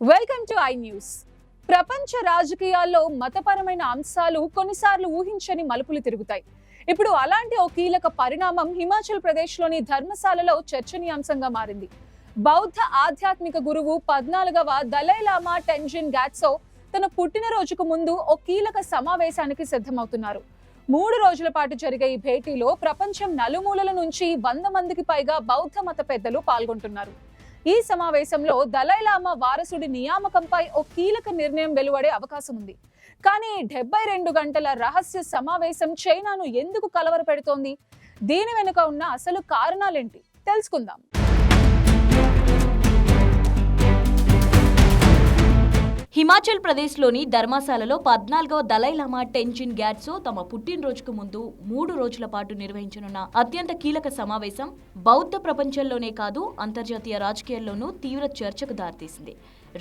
Welcome to I news. ప్రపంచ రాజకీయాల్లో మతపరమైన అంశాలు కొన్నిసార్లు ఊహించని మలుపులు తిరుగుతాయి. ఇప్పుడు అలాంటి ఓ కీలక పరిణామం హిమాచల్ ప్రదేశ్లోని ధర్మశాలలో చర్చనీయాంశంగా మారింది. బౌద్ధ ఆధ్యాత్మిక గురువు 14వ దలైలామా టెంజిన్ గ్యాట్సో తన పుట్టినరోజుకు ముందు ఓ కీలక సమావేశానికి సిద్ధమవుతున్నారు. 3 రోజుల పాటు జరిగే ఈ భేటీలో ప్రపంచం నలుమూలల నుంచి 100 మందికి పైగా బౌద్ధ మత పెద్దలు పాల్గొంటున్నారు. ఈ సమావేశంలో దలైలామా వారసుడి నియామకంపై ఓ కీలక నిర్ణయం వెలువడే అవకాశం ఉంది. కానీ 72 గంటల రహస్య సమావేశం చైనాను ఎందుకు కలవరపెడుతోంది? దీని వెనుక ఉన్న అసలు కారణాలేంటి తెలుసుకుందాం. హిమాచల్ ప్రదేశ్లోని ధర్మశాలలో 14వ దలైలామా టెంజిన్ గ్యాట్సో తమ పుట్టినరోజుకు ముందు 3 రోజుల పాటు నిర్వహించనున్న అత్యంత కీలక సమావేశం బౌద్ధ ప్రపంచంలోనే కాదు అంతర్జాతీయ రాజకీయాల్లోనూ తీవ్ర చర్చకు దారితీసింది.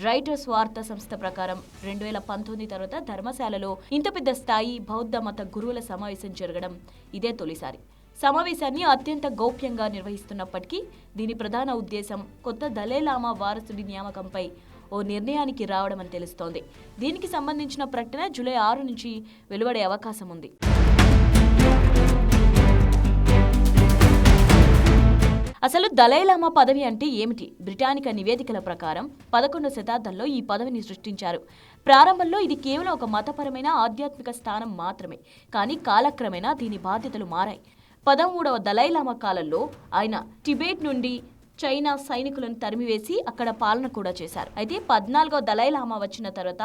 రైటర్స్ వార్తా సంస్థ ప్రకారం 2019 తర్వాత ధర్మశాలలో ఇంత పెద్ద స్థాయి బౌద్ధ మత గురువుల సమావేశం జరగడం ఇదే తొలిసారి. సమావేశాన్ని అత్యంత గౌప్యంగా నిర్వహిస్తున్నప్పటికీ దీని ప్రధాన ఉద్దేశం కొత్త దలైలామా వారసుడి నియామకంపై ఓ నిర్ణయానికి రావడమని తెలుస్తోంది. దీనికి సంబంధించిన ప్రకటన జూలై 6 నుంచి వెలువడే అవకాశం ఉంది. అసలు దలైలామా పదవి అంటే ఏమిటి? బ్రిటానికా నివేదికల ప్రకారం 11వ శతాబ్దంలో ఈ పదవిని సృష్టించారు. ప్రారంభంలో ఇది కేవలం ఒక మతపరమైన ఆధ్యాత్మిక స్థానం మాత్రమే. కానీ కాలక్రమేణా దీని బాధ్యతలు మారాయి. 13వ దలైలామా కాలంలో ఆయన టిబెట్ నుండి చైనా సైనికులను తరిమివేసి అక్కడ పాలన కూడా చేశారు. అయితే 14వ దలైలామా వచ్చిన తర్వాత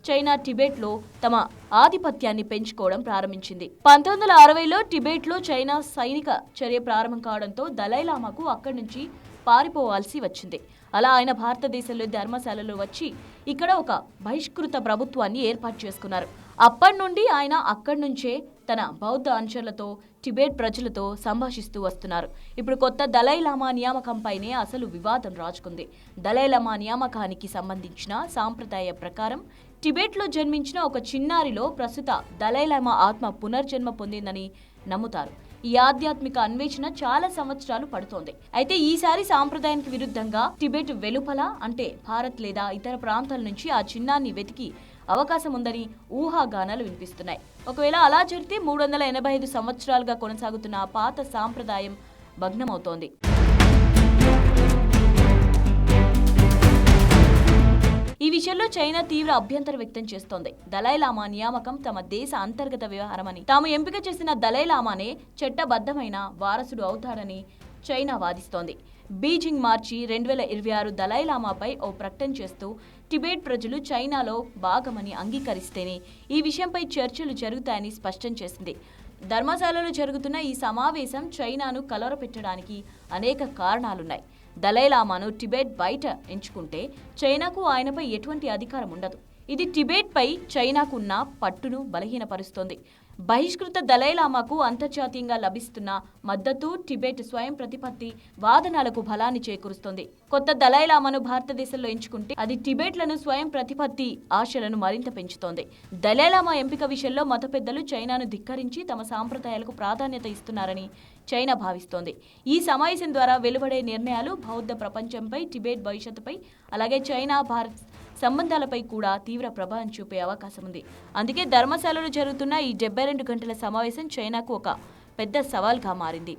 చైనా టిబెట్లో తమ ఆధిపత్యాన్ని పెంచుకోవడం ప్రారంభించింది. 1960లో టిబెట్లో చైనా సైనిక చర్య ప్రారంభం కావడంతో దలైలామాకు అక్కడి నుంచి పారిపోవాల్సి వచ్చింది. అలా ఆయన భారతదేశంలో ధర్మశాలలో వచ్చి ఇక్కడ ఒక బహిష్కృత ప్రభుత్వాన్ని ఏర్పాటు చేసుకున్నారు. అప్పటి నుండి ఆయన అక్కడి నుంచే తన బౌద్ధ అనుచరులతో టిబెట్ ప్రజలతో సంభాషిస్తూ వస్తున్నారు. ఇప్పుడు కొత్త దలైలామా నియామకంపైనే అసలు వివాదం రాజుకుంది. దలైలామా నియామకానికి సంబంధించిన సాంప్రదాయ ప్రకారం టిబెట్లో జన్మించిన ఒక చిన్నారిలో ప్రస్తుత దలైలామా ఆత్మ పునర్జన్మ పొందిందని నమ్ముతారు. ఈ ఆధ్యాత్మిక అన్వేషణ చాలా సంవత్సరాలు పడుతోంది. అయితే ఈసారి సాంప్రదాయానికి విరుద్ధంగా టిబెట్ వెలుపల అంటే భారత్ లేదా ఇతర ప్రాంతాల నుంచి ఆ చిన్నాన్ని వెతికి అవకాశం ఉందని ఊహాగానాలు వినిపిస్తున్నాయి. ఒకవేళ అలా జరిగితే 385 సంవత్సరాలుగా కొనసాగుతున్న ఆ పాత సాంప్రదాయం భగ్నమవుతోంది. ఈ విషయంలో చైనా తీవ్ర అభ్యంతరం వ్యక్తం చేస్తోంది. దలైలామా నియామకం తమ దేశ అంతర్గత వ్యవహారమని, తాము ఎంపిక చేసిన దలైలామానే చట్టబద్ధమైన వారసుడు అవుతాడని చైనా వాదిస్తోంది. బీజింగ్ మార్చి 2026 దలైలామాపై ఓ ప్రకటన చేస్తూ టిబెట్ ప్రజలు చైనాలో భాగమని అంగీకరిస్తేనే ఈ విషయంపై చర్చలు జరుగుతాయని స్పష్టం చేసింది. ధర్మశాలలో జరుగుతున్న ఈ సమావేశం చైనాను కలవరపెట్టడానికి అనేక కారణాలున్నాయి. దలైలామాను టిబెట్ బయట ఎంచుకుంటే చైనాకు ఆయనపై ఎటువంటి అధికారం ఉండదు. ఇది టిబెట్పై చైనాకున్న పట్టును బలహీనపరుస్తోంది. బహిష్కృత దలైలామాకు అంతర్జాతీయంగా లభిస్తున్న మద్దతు టిబెట్ స్వయం ప్రతిపత్తి వాదనలకు బలాన్ని చేకూరుస్తోంది. కొత్త దలైలామాను భారతదేశంలో ఎంచుకుంటే అది టిబెట్లను స్వయం ప్రతిపత్తి ఆశలను మరింత పెంచుతోంది. దలైలామా ఎంపిక విషయంలో మత పెద్దలు చైనాను ధిక్కరించి తమ సాంప్రదాయాలకు ప్రాధాన్యత ఇస్తున్నారని చైనా భావిస్తోంది. ఈ సమావేశం ద్వారా వెలువడే నిర్ణయాలు బౌద్ధ ప్రపంచంపై, టిబెట్ భవిష్యత్తుపై, అలాగే చైనా భారత్ సంబంధాలపై కూడా తీవ్ర ప్రభావం చూపే అవకాశం ఉంది. అందుకే ధర్మశాలలో జరుగుతున్న ఈ 72 గంటల సమావేశం చైనాకు ఒక పెద్ద సవాల్గా మారింది.